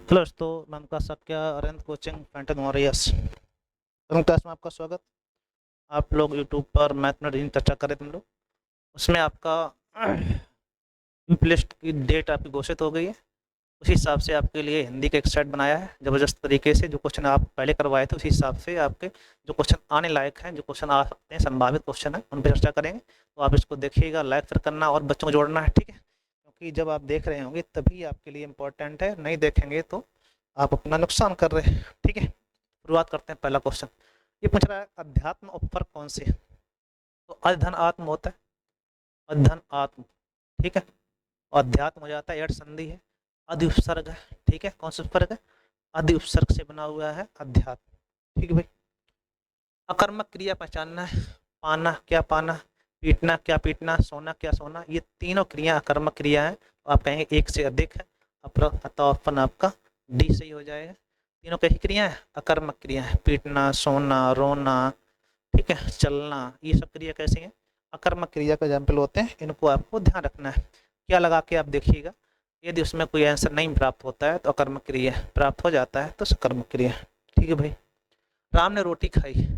Hello दोस्तों, मैं आपका सक्या अरविंद कोचिंग पेंटन वॉरियर्स क्लास में आपका स्वागत। आप लोग यूट्यूब पर मैथ में रीडिंग चर्चा करें तुम लोग, उसमें आपका प्लेलिस्ट की डेट आपकी घोषित हो गई है। उसी हिसाब से आपके लिए हिंदी का एक सेट बनाया है ज़बरदस्त तरीके से। जो क्वेश्चन आप पहले करवाए थे उसी हिसाब से आपके जो क्वेश्चन आने लायक हैं, जो क्वेश्चन आ सकते हैं, संभावित क्वेश्चन हैं, उन पर चर्चा करेंगे। तो आप इसको देखिएगा, लाइक फिर करना और बच्चों को जोड़ना है, ठीक है? क्योंकि जब आप देख रहे होंगे तभी आपके लिए इम्पोर्टेंट है, नहीं देखेंगे तो आप अपना नुकसान कर रहे हैं, ठीक है? शुरुआत करते हैं। पहला क्वेश्चन ये पूछ रहा है, अध्यात्म उपसर्ग कौन से है? तो अधन आत्म होता है, अधन आत्म, ठीक है। अध्यात्म हो जाता है, एड संधि है, अधि उपसर्ग है, ठीक है। कौन सा उपसर्ग है? अधि उपसर्ग से बना हुआ है अध्यात्म, ठीक है भाई। अकर्मक क्रिया पहचानना है। पाना क्या पाना, पीटना क्या पीटना, सोना क्या सोना, ये तीनों क्रिया अकर्मक क्रिया है। तो आप कहेंगे एक से अधिक है, अतः आपका डी सही हो जाएगा। तीनों कैसी क्रिया है? अकर्मक क्रिया है। पीटना, सोना, रोना, ठीक है, चलना, ये सब क्रिया कैसी हैं? अकर्मक क्रिया का एग्जाम्पल होते हैं। इनको आपको ध्यान रखना है। क्या लगा के आप देखिएगा, यदि उसमें कोई आंसर नहीं प्राप्त होता है तो अकर्मक क्रिया, प्राप्त हो जाता है तो सकर्मक क्रिया, ठीक है भाई। राम ने रोटी खाई,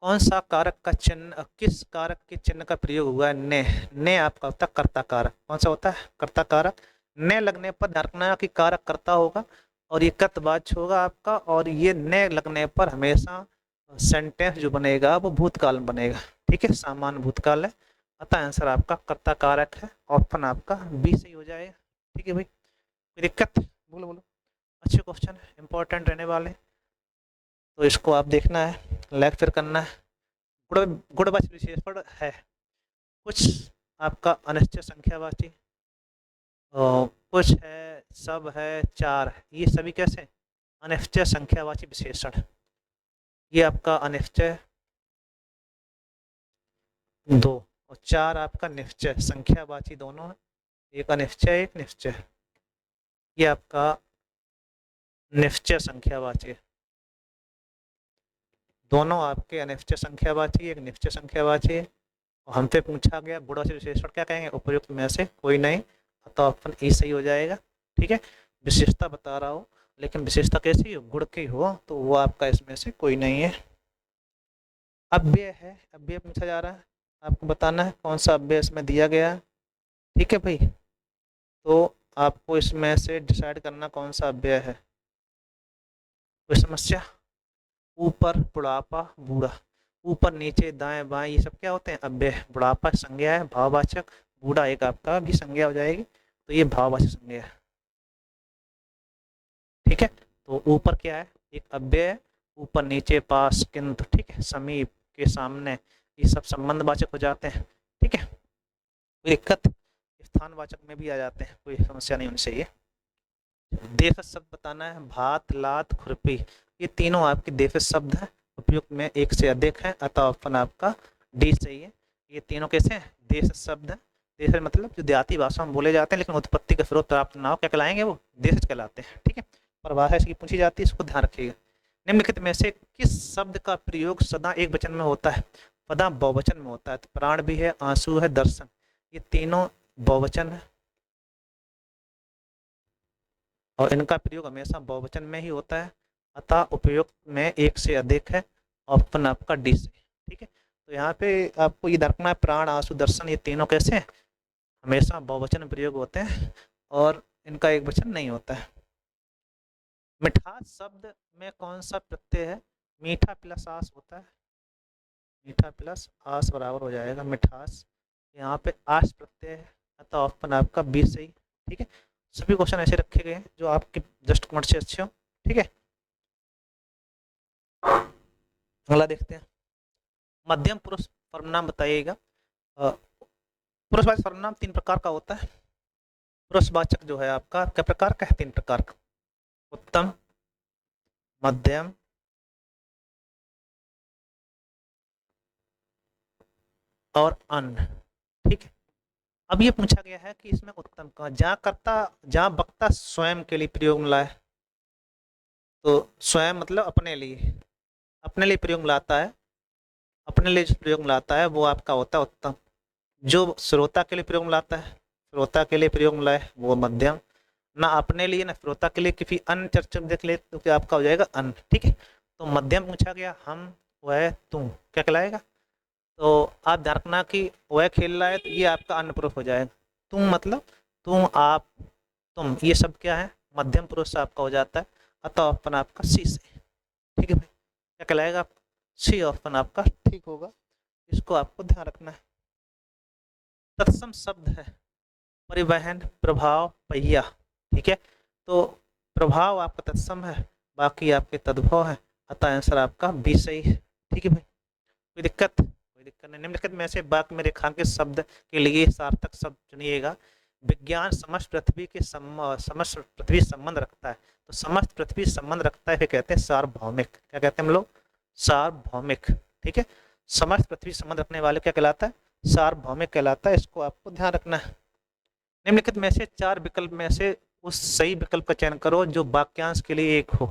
कौन सा कारक का चिन्ह, किस कारक के चिन्ह का प्रयोग हुआ है? ने। ने आपका होता है कर्ता कारक। कौन सा होता है? कर्ता कारक। ने लगने पर ध्यान रखना कि कारक कर्ता होगा और ये कर्तवाच्य होगा आपका, और ये ने लगने पर हमेशा सेंटेंस जो बनेगा वो भूतकाल में बनेगा, ठीक है, सामान्य भूतकाल है। अतः आंसर आपका कर्ता कारक है, ऑप्शन आपका बी सही हो जाएगा, ठीक है भाई। कोई दिक्कत? बोलो बोलो। अच्छे क्वेश्चन है, इंपॉर्टेंट रहने वाले, तो इसको आप देखना है, लाइक फिर करना है। गुण गुणवाची विशेषण है कुछ आपका अनिश्चित संख्यावाची, कुछ है, सब है, चार है, ये सभी कैसे अनिश्चय संख्यावाची विशेषण। ये आपका अनिश्चय दो, और चार आपका निश्चय संख्यावाची दोनों है। एक अनिश्चय एक निश्चय, ये आपका निश्चय संख्यावाची है। दोनों आपके अनिश्चय संख्यावाची, एक निश्चय संख्यावाची है। और हमसे पूछा गया गुणवाची विशेषण क्या कहेंगे? उपयुक्त में से कोई नहीं, तो ऑप्शन ई सही हो जाएगा, ठीक है। विशेषता बता रहा हो, लेकिन विशेषता कैसी हो? गुण की हो, तो वो आपका इसमें से कोई नहीं है। अव्यय है, अव्यय पूछा जा रहा है, आपको बताना है कौन सा अव्यय इसमें दिया गया है, ठीक है भाई। तो आपको इसमें से डिसाइड करना कौन सा अव्यय है। कोई समस्या? ऊपर, बुढ़ापा, बूढ़ा, ऊपर नीचे दाएं बाएं ये सब क्या होते हैं? अव्यय। बुढ़ापा संज्ञा है, भाववाचक। बूढ़ा एक आपका भी संज्ञा हो जाएगी, तो ये भाववाचक संज्ञा है, ठीक है। तो ऊपर क्या है? एक अव्यय है। ऊपर नीचे पास किंतु, ठीक है, समीप के सामने, ये सब संबंधवाचक हो जाते हैं, ठीक है। कोई दिक्कत? स्थानवाचक में भी आ जाते हैं, कोई समस्या नहीं होनी चाहिए। देश शब्द बताना है, भात, लात, खुरपी, ये तीनों आपके देश शब्द हैं। उपयुक्त में एक से अधिक है, अतः ऑप्शन आपका डी सही है। ये तीनों कैसे हैं? देश शब्द हैं। देश मतलब जो देहाती भाषा में बोले जाते हैं लेकिन उत्पत्ति का स्रोत प्राप्त ना हो, क्या कहलाएंगे? वो देश कहलाते हैं, ठीक है। परिभाषा इसकी पूछी जाती है, इसको ध्यान रखिएगा। निम्नलिखित में से किस शब्द का प्रयोग सदा एक वचन में होता है? सदा बहुवचन में होता है। तो प्राण भी है, आंसू है, दर्शन, ये तीनों बहुवचन है और इनका प्रयोग हमेशा बहुवचन में ही होता है, अतः उपयुक्त में एक से अधिक है, ऑप्शन आपका डी से, ठीक है। तो यहाँ पे आपको ये रखना है, प्राण, आंसू, दर्शन, ये तीनों कैसे हैं? हमेशा बहुवचन में प्रयोग होते हैं और इनका एक वचन नहीं होता है। मिठास शब्द में कौन सा प्रत्यय है? मीठा प्लस आस होता है, मीठा प्लस आस बराबर हो जाएगा मिठास। यहाँ पे आस प्रत्यय है, अतः ऑप्शन आपका बी सही, ठीक है। सभी क्वेश्चन ऐसे रखे गए हैं जो आपके जस्ट कमेंट से अच्छे हो, ठीक है। अगला देखते हैं, मध्यम पुरुष सर्वनाम बताइएगा। पुरुषवाचक सर्वनाम तीन प्रकार का होता है। पुरुषवाचक जो है आपका क्या प्रकार का है? तीन प्रकार का, उत्तम, मध्यम और अन्य, ठीक है। अब ये पूछा गया है कि इसमें उत्तम का जहाँ वक्ता स्वयं के लिए प्रयोग में लाए, तो स्वयं मतलब अपने लिए प्रयोग में लाता है, अपने लिए जो प्रयोग में लाता है वो आपका होता है उत्तम। जो श्रोता के लिए प्रयोग में लाता है, श्रोता के लिए प्रयोग में लाए, वो मध्यम। ना अपने लिए ना श्रोता के लिए किसी अन्य चर्चा में देख ले तो क्या आपका हो जाएगा अन, ठीक है। तो मध्यम पूछा गया हम वह तुम क्या कहलाएगा। तो आप ध्यान रखना कि वह खेल रहा है तो ये आपका अन्न पुरुष हो जाएगा। तुम मतलब तुम आप तुम ये सब क्या है मध्यम पुरुष से आपका हो जाता है। अतः ऑप्शन आपका सी से, ठीक है भाई। क्या कहलाएगा आपका सी ऑप्शन आपका ठीक होगा। इसको आपको ध्यान रखना है। तत्सम शब्द है परिवहन प्रभाव पहिया, ठीक है। तो प्रभाव आपका तत्सम है, बाकी आपके तद्भव है। अतः आंसर आपका बी सही है, ठीक है भाई। कोई दिक्कत, कोई दिक्कत नहीं। निम्नलिखित में से वाक्य में रेखांकित शब्द के लिए सार्थक शब्द चुनिएगा। विज्ञान समस्त पृथ्वी के समस्त पृथ्वी संबंध रखता है। तो समस्त पृथ्वी संबंध रखता है फिर कहते हैं सार्वभौमिक। क्या कहते हैं हम लोग, सार्वभौमिक, ठीक है। समस्त पृथ्वी संबंध रखने वाले क्या कहलाता है, सार्वभौमिक कहलाता है। इसको आपको ध्यान रखना है। निम्नलिखित में से चार विकल्प में से उस सही विकल्प का चयन करो जो वाक्यांश के लिए एक हो।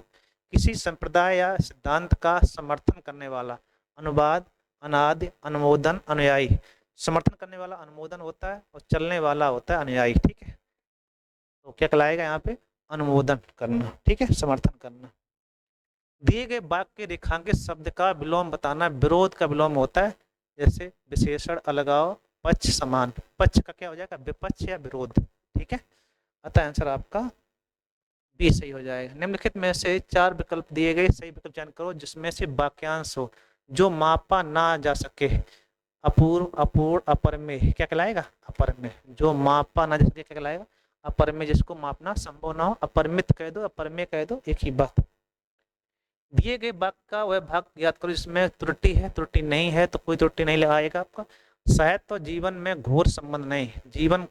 किसी संप्रदाय या सिद्धांत का समर्थन करने वाला। अनुवाद, अनादि, अनुमोदन, अनुयायी। समर्थन करने वाला अनुमोदन होता है और चलने वाला होता है अनुयायी, ठीक है। तो क्या कहलाएगा यहाँ पे, अनुमोदन करना, ठीक है, समर्थन करना। दिए गए वाक्य के रेखांकित शब्द का विलोम बताना। विरोध का विलोम होता है, जैसे विशेषण, अलगाव, पक्ष, समान। पक्ष का क्या हो जाएगा, विपक्ष या विरोध, ठीक है। अतः आंसर आपका बी सही हो जाएगा। निम्नलिखित में से चार विकल्प दिए गए, सही विकल्प चयन करो जिसमें से वाक्यांश हो जो मापा ना जा सके। अपूर्व, अपूर्ण, अपरमेय क्या कहलाएगा, अपरमेय। जो मापा ना जा सके क्या कहलाएगा, अपरमेय। जिसको मापना संभव ना हो, अपरिमित कह दो, अपरमेय कह दो, एक ही बात। दिए गए वाक्य का वह भाग याद करो जिसमें त्रुटि है। त्रुटि नहीं है तो कोई त्रुटि नहीं लगाएगा आपका। शायद तो जीवन में घोर संबंध नहीं, जीवन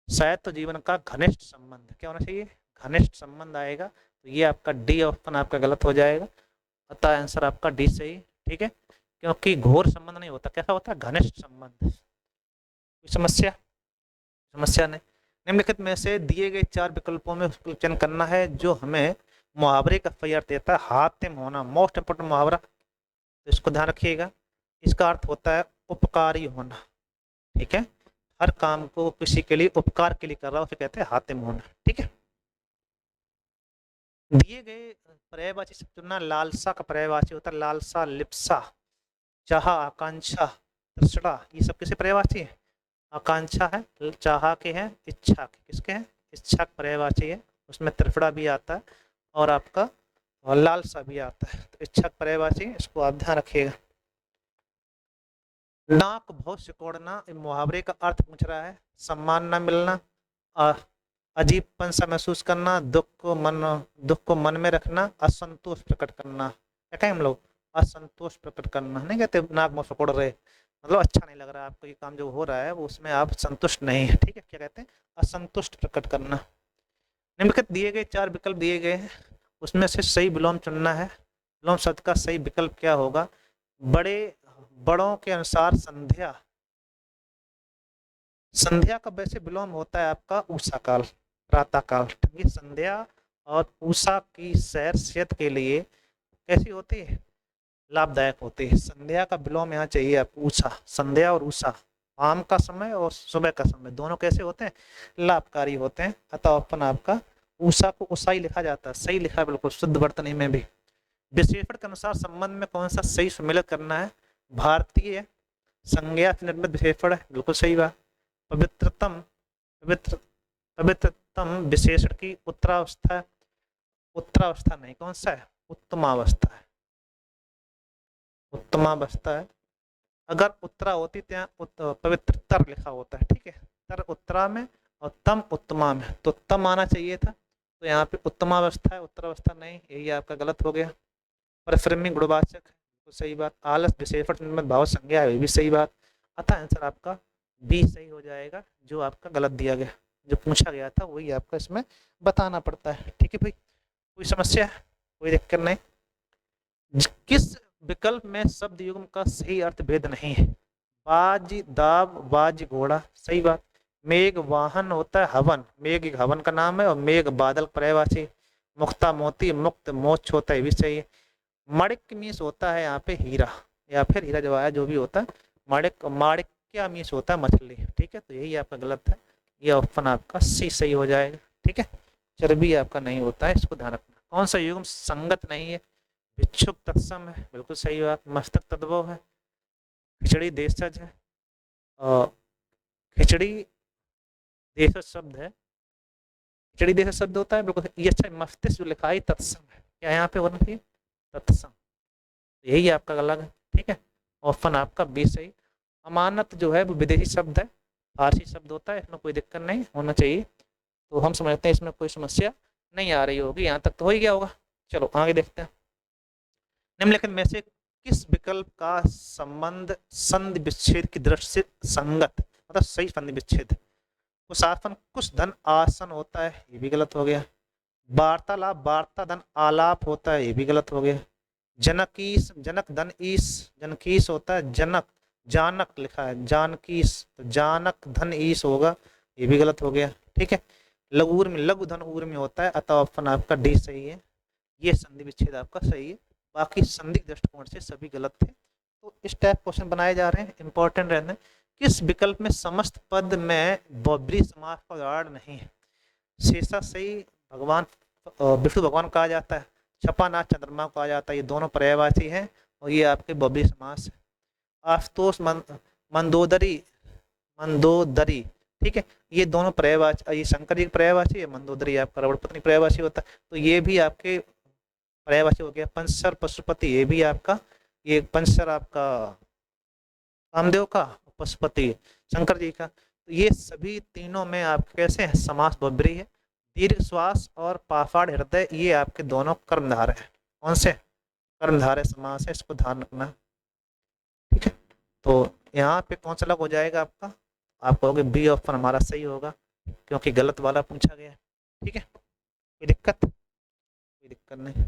शायद तो जीवन का घनिष्ठ संबंध क्या होना चाहिए, घनिष्ठ संबंध आएगा। तो ये आपका डी ऑप्शन आपका गलत हो जाएगा। अतः आंसर आपका डी सही, ठीक है। क्योंकि घोर संबंध नहीं होता, कैसा होता है, घनिष्ठ संबंध। कोई समस्या, समस्या नहीं। निम्नलिखित में से दिए गए चार विकल्पों में उसका चयन करना है जो हमें मुहावरे का सही अर्थ देता है। हातिम होना, मोस्ट इंपोर्टेंट मुहावरा, तो इसको ध्यान रखिएगा। इसका अर्थ होता है उपकारी होना, ठीक है। हर काम को किसी के लिए उपकार के लिए कर रहा है उसे कहते हैं हातिम होना, ठीक है। दिए गए पर्यायवाची शब्द चुनना। लालसा का पर्यायवाची होता है लालसा, लिप्सा, चाह, आकांक्षा, तृष्णा। ये सब किसे पर्यायवाची है, आकांक्षा है, चाह के हैं, इच्छा के, किसके हैं, इच्छा का पर्यायवाची है। उसमें तृष्णा भी आता है और आपका लालसा भी आता है। तो इच्छा का पर्यायवाची, इसको आप ध्यान रखिएगा। नाक बहुत सिकोड़ना, मुहावरे का अर्थ पूछ रहा है। सम्मान न मिलना, अजीबपन सा महसूस करना, दुख को मन में रखना, असंतोष प्रकट करना। क्या कहें हम लोग, असंतोष प्रकट करना। नहीं कहते नाक मुंह सिकोड़ रहे, मतलब अच्छा नहीं लग रहा है आपको ये काम जो हो रहा है वो, उसमें आप संतुष्ट नहीं है, ठीक है। क्या कहते हैं, असंतुष्ट प्रकट करना। निम्नलिखित दिए गए चार विकल्प दिए गए हैं, उसमें से सही विलोम चुनना है। विलोम शब्द का सही विकल्प क्या होगा, बड़े बड़ों के अनुसार संध्या। संध्या का वैसे विलोम होता है आपका उषा काल, प्रातः काल। ठीक है, संध्या और उषा की सैर सेहत के लिए कैसी होती है, लाभदायक होती है। संध्या का विलोम यहाँ चाहिए आपको उषा। संध्या और उषा, शाम का समय और सुबह का समय दोनों कैसे होते हैं, लाभकारी होते हैं। अतः ऑप्शन आपका उषा को उषा ही लिखा जाता है, सही लिखा है बिल्कुल, शुद्ध वर्तनी में भी। विशेषण के अनुसार संबंध में कौन सा सही सम्मिलित करना है, भारतीय संज्ञा से निर्मित विशेषण है, बिल्कुल सही बात। पवित्रतम, पवित्र पवित्रतम विशेषण की उत्तरावस्था, उत्तरावस्था नहीं, कौन सा है, उत्तमावस्था है, उत्तमावस्था है। अगर उत्तरा होती तो पवित्रतर लिखा होता है, ठीक है। तर उत्तरा में और तम उत्तमा में, तो तम आना चाहिए था, तो यहाँ पे उत्तमावस्था है, उत्तरावस्था नहीं, यही आपका गलत हो गया। परश्रमी गुणवाचक है, तो सही बात। आलस विशेषण में भाव संज्ञा है, भी सही बात। अतः आंसर आपका बी सही हो जाएगा, जो आपका गलत दिया गया, जो पूछा गया था वही आपका इसमें बताना पड़ता है, ठीक है भाई। कोई समस्या, कोई दिक्कत नहीं। किस विकल्प में शब्द युग्म का सही अर्थ भेद नहीं है, बाज दाब, बाज घोड़ा, सही बात। मेघ वाहन होता है हवन, मेघ एक हवन का नाम है, और मेघ बादल पर्यायवाची। मुक्ता मोती, मुक्त मोक्ष होता है, भी सही है। माणिक मीस होता है यहाँ पे हीरा, या फिर हीरा जवाहर जो भी होता है। माणिक, माणिक्य मीस होता है मछली, ठीक है। तो यही आपका गलत है, ये ऑप्शन आपका सी सही हो जाएगा, ठीक है। चर्बी आपका नहीं होता है, इसको ध्यान रखना। कौन सा युग्म संगत नहीं है? भिक्षुक तत्सम है, बिल्कुल सही बात। मस्तक तद्भव है, खिचड़ी देशज है, और खिचड़ी देशज शब्द है, खिचड़ी देशज शब्द होता है, बिल्कुल ये अच्छा। मस्तिष्क जो लिखा है तत्सम है, क्या यहाँ पे होना चाहिए? तत्सम, यही आपका अलग है, ठीक है। ऑप्शन आपका बी सही। अमानत जो है वो विदेशी शब्द है, फारसी शब्द होता है, इसमें कोई दिक्कत नहीं होना चाहिए। तो हम समझते हैं इसमें कोई समस्या नहीं आ रही होगी, यहाँ तक तो हो ही गया होगा। चलो आगे देखते हैं। निम्नलिखित में से किस विकल्प का संबंध संधि विच्छेद की दृष्टि से संगत, मतलब सही संधि विच्छेद? कुशासन कुश धन आसन होता है, ये भी गलत हो गया। वार्तालाप वार्ता धन आलाप होता है, ये भी गलत हो गया। जनकीस जनक धन ईस, जनकीस होता है जनक, जानक लिखा है जानकीस, तो जानक धन ईस होगा, ये भी गलत हो गया, ठीक है। लघु में लघु धन ऊर में होता है, अतः ऑप्शन आपका डी सही है। ये संधि विच्छेद आपका सही है, बाकी संधि दृष्टिकोण से सभी गलत थे। तो इस टाइप क्वेश्चन बनाए जा रहे हैं, इंपॉर्टेंट रहते हैं। किस विकल्प में समस्त पद में बहुब्रीहि समास का उदाहरण नहीं है? शेषा सही भगवान विष्णु भगवान कहा जाता है, छपानाथ चंद्रमा को कहा जाता है, ये दोनों पर्यायवाची हैं और ये आपके बहुब्रीहि समास है। आशुतोष मंदोदरी, मंदोदरी, ठीक है, ये दोनों पर्यायवाची, ये शंकर जी पर्यायवाची है, मंदोदरी आपका रवण पत्नी पर्यायवाची होता है, तो ये भी आपके पर्यायवाची हो गया। पंचर पशुपति, ये भी आपका, ये पंचर आपका कामदेव का, पशुपति शंकर जी का, तो ये सभी तीनों में आपके कैसे हैं? समास बहुब्रीहि है। दीर्घ श्वास और पाषाण हृदय, ये आपके दोनों कर्मधार है। कौन से? कर्मधारय समास है, इसको ध्यान रखना, ठीक है। तो यहाँ पे कौन सा लग हो जाएगा आपका? आप कहोगे बी ऑप्शन हमारा सही होगा, क्योंकि गलत वाला पूछा गया है, ठीक है। कोई दिक्कत? कोई दिक्कत नहीं।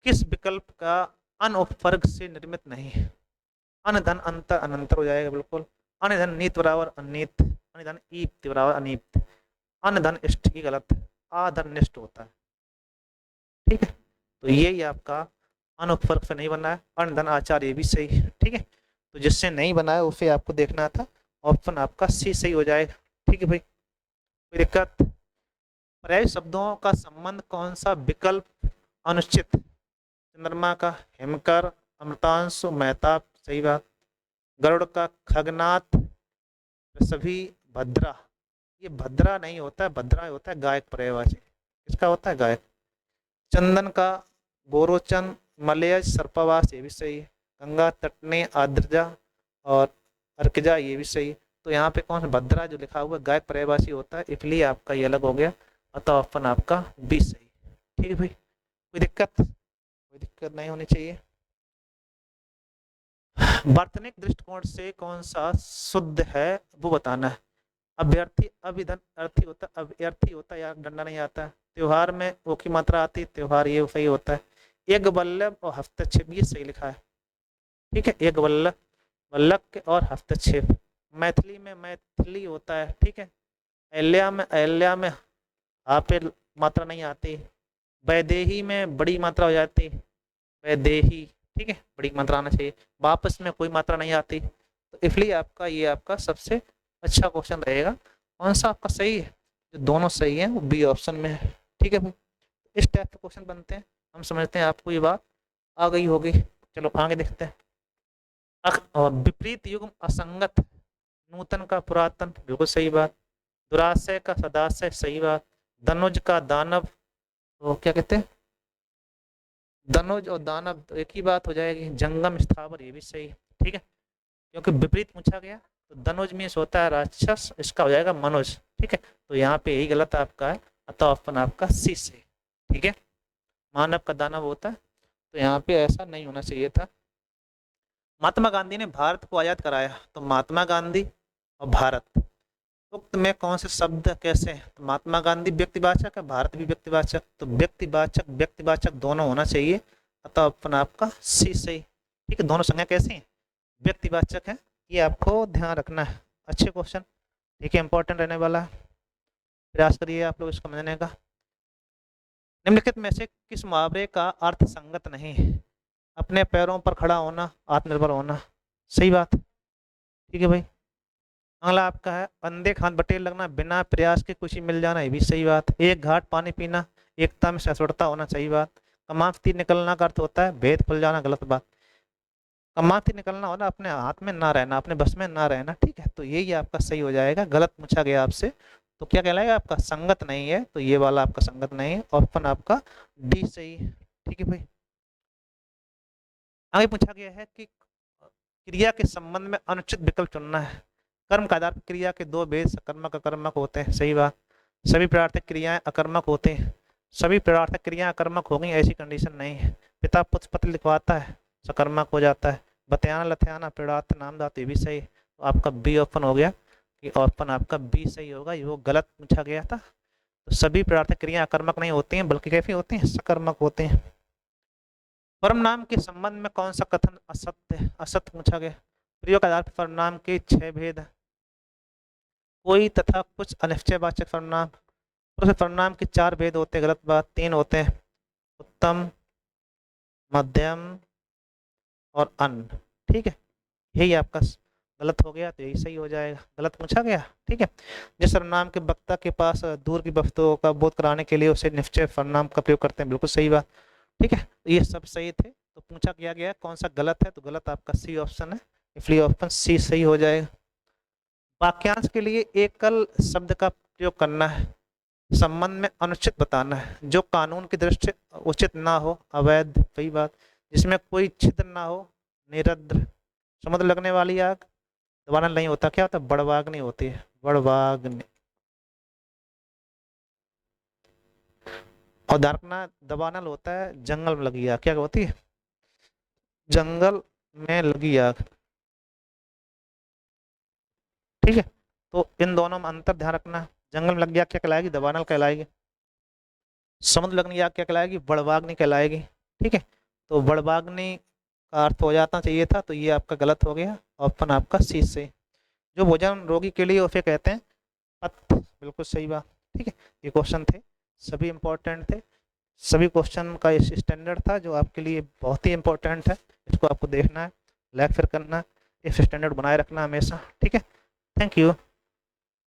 किस विकल्प का अन उपवर्ग से निर्मित नहीं है? अन धन अंतर अनंतर हो जाएगा बिल्कुल। अन धन नीत बराबर अनित, अन धन ईप्त बराबर अनिप्त, अन धन इष्ट की गलत, आ धन निष्ठ होता है, ठीक है। तो यही आपका अन उपवर्ग से नहीं बना है। अन धन आचार, ये भी सही है, ठीक है। तो जिससे नहीं बना है उसे आपको देखना था, ऑप्शन आपका सी सही हो जाएगा, ठीक है भाई। कोई दिक्कत? पर्यायी शब्दों का संबंध कौन सा विकल्प अनुचित? चंद्रमा का हिमकर, अमृतांशु मेहताब, सही बात। गरुड़ का खगनाथ, सभी भद्रा, ये भद्रा नहीं होता है, भद्रा होता है गायक पर्यायवाची, किसका होता है? गायक। चंदन का गोरोचन, मलयज सर्पवास, ये भी सही है। गंगा तटने आद्रजा और अर्कजा, ये भी सही है। तो यहाँ पे कौन सा? भद्रा जो लिखा हुआ है गायक पर्यायवाची होता है, इसलिए आपका ये अलग हो गया, अतः ऑप्शन आपका बी सही, ठीक है भाई। कोई दिक्कत? कोई दिक्कत नहीं होनी चाहिए। वार्तनिक दृष्टिकोण से कौन सा शुद्ध है वो बताना है। अभ्यर्थी अभिधन अर्थी होता है, अभ्यर्थी होता है, यार डंडा नहीं आता है। त्योहार में ओ की मात्रा आती है, त्योहार, ये सही होता है। एक वल्लभ और हस्तक्षेप, ये सही लिखा है, ठीक है। एक वल्लभ, वल्लभ और हस्तक्षेप। मैथिली में मैथिली होता है, ठीक है। अहल्या में आ पे मात्रा नहीं आती। वैदेही में बड़ी मात्रा हो जाती, वैदेही, ठीक है, बड़ी मात्रा आना चाहिए। वापस में कोई मात्रा नहीं आती, तो इसलिए आपका ये आपका सबसे अच्छा क्वेश्चन रहेगा। कौन सा आपका सही है? जो दोनों सही है वो बी ऑप्शन में है, ठीक है भाई। इस टाइप के क्वेश्चन बनते हैं, हम समझते हैं आपको ये बात आ गई होगी। चलो आगे देखते हैं। विपरीत युग्म असंगत, नूतन का पुरातन, बिल्कुल सही बात। दुराशय का सदाशय, सही बात। धनुज का दानव, तो क्या कहते हैं? धनुज और दानव तो एक ही बात हो जाएगी। जंगम स्थावर, ये भी सही, ठीक है, क्योंकि विपरीत पूछा गया। तो धनुज में होता है राक्षस, इसका हो जाएगा मनुज, ठीक है। तो यहाँ पे यही गलत आपका है, अतः ऑप्शन आपका सी से, ठीक है। मानव का दानव होता है, तो यहाँ पे ऐसा नहीं होना चाहिए था। महात्मा गांधी ने भारत को आजाद कराया, तो महात्मा गांधी और भारत, उक्त में कौन से शब्द कैसे हैं? तो महात्मा गांधी व्यक्तिवाचक है, भारत भी व्यक्तिवाचक, तो व्यक्तिवाचक व्यक्तिवाचक दोनों होना चाहिए, अतः ऑप्शन आपका सी सही, ठीक है। दोनों संज्ञा कैसी हैं? व्यक्तिवाचक है, ये आपको ध्यान रखना है। अच्छे क्वेश्चन, ठीक है, इंपॉर्टेंट रहने वाला है, प्रयास करिए आप लोग इसको समझने का। निम्नलिखित में से किस मुहावरे का अर्थ संगत नहीं है? अपने पैरों पर खड़ा होना, आत्मनिर्भर होना, सही बात, ठीक है भाई। अगला आपका है अंधे खान बटेर लगना, बिना प्रयास के खुशी मिल जाना, ये भी सही बात। एक घाट पानी पीना, एकता में सचोटता होना, सही बात। कमान से तीर निकलना का अर्थ होता है भेद खुल जाना, गलत बात। कमान से निकलना होना अपने हाथ में ना रहना, अपने बस में ना रहना, ठीक है, तो यही आपका सही हो जाएगा। गलत पूछा गया आपसे तो क्या कहलाएगा आपका, संगत नहीं है, तो ये वाला आपका संगत नहीं है, ऑप्शन आपका डी सही है। ठीक है भाई। आगे पूछा गया है कि क्रिया के संबंध में अनुचित विकल्प चुनना है। कर्म का आधार पर क्रिया के दो भेद सकर्मक अकर्मक होते हैं, सही बात। सभी प्रार्थक क्रियाएं अकर्मक होते हैं, सभी प्रार्थक क्रियाएं अकर्मक हो गई ऐसी कंडीशन नहीं है। पिता पुत्र पत्र लिखवाता है, सकर्मक हो जाता है। बतयाना लथयाना प्रेरार्थ नाम दाते भी सही, तो आपका बी ऑप्शन हो गया, कि ऑप्शन आपका बी सही होगा, ये वो गलत पूछा गया था। तो सभी प्रार्थक क्रियाएं अकर्मक नहीं होती हैं, बल्कि कैसी होती हैं, सकर्मक होते हैं। परमनाम के संबंध में कौन सा कथन असत्य असत्य पूछा गया। प्रयोग आधार पर सर्वनाम के 6 भेद हैं। कोई तथा कुछ अनिश्चयवाचक सर्वनाम, पुरुष सर्वनाम के 4 भेद होते हैं, गलत बात। 3 होते हैं, उत्तम, मध्यम और अन्य, ठीक है, यही आपका गलत हो गया, तो यही सही हो जाएगा, गलत पूछा गया। ठीक है, जिस सर्वनाम के वक्ता के पास दूर की वस्तुओं का बोध कराने के लिए उसे निश्चय सर्वनाम का प्रयोग करते हैं, बिल्कुल सही बात। ठीक है, तो ये सब सही थे, तो पूछा किया गया कौन सा गलत है, तो गलत आपका सी ऑप्शन है, इसलिए ऑप्शन सी सही हो जाएगा। वाक्यांश के लिए एकल शब्द का प्रयोग करना है, संबंध में अनुचित बताना है, जो कानून की दृष्टि से उचित ना हो, अवैध, सही बात। जिसमें कोई छिद्र ना हो, निरद्र। समुद्र लगने वाली आग दोबारा नहीं होता, क्या होता है, बड़वाग्नि होती है, बड़वाग्नि। और दारकना दबानल होता है, जंगल में लगी आग, क्या होती है, जंगल में लगी आग। ठीक है, तो इन दोनों में अंतर ध्यान रखना। जंगल में लगी आग क्या कहलाएगी, दबानल कहलाएगी। समुद्र लगनी आग क्या कहलाएगी, बड़वाग्नि कहलाएगी। ठीक है, तो बड़वाग्नि का अर्थ हो जाना चाहिए था, तो ये आपका गलत हो गया, ऑप्शन आपका सी से। जो भोजन रोगी के लिए उसे कहते हैं पथ्य, बिल्कुल सही बात। ठीक है, ये क्वेश्चन थे, सभी इंपॉर्टेंट थे, सभी क्वेश्चन का इस स्टैंडर्ड था जो आपके लिए बहुत ही इंपॉर्टेंट है, इसको आपको देखना है, लाइक फिर करना, इस स्टैंडर्ड बनाए रखना हमेशा। ठीक है, थैंक यू।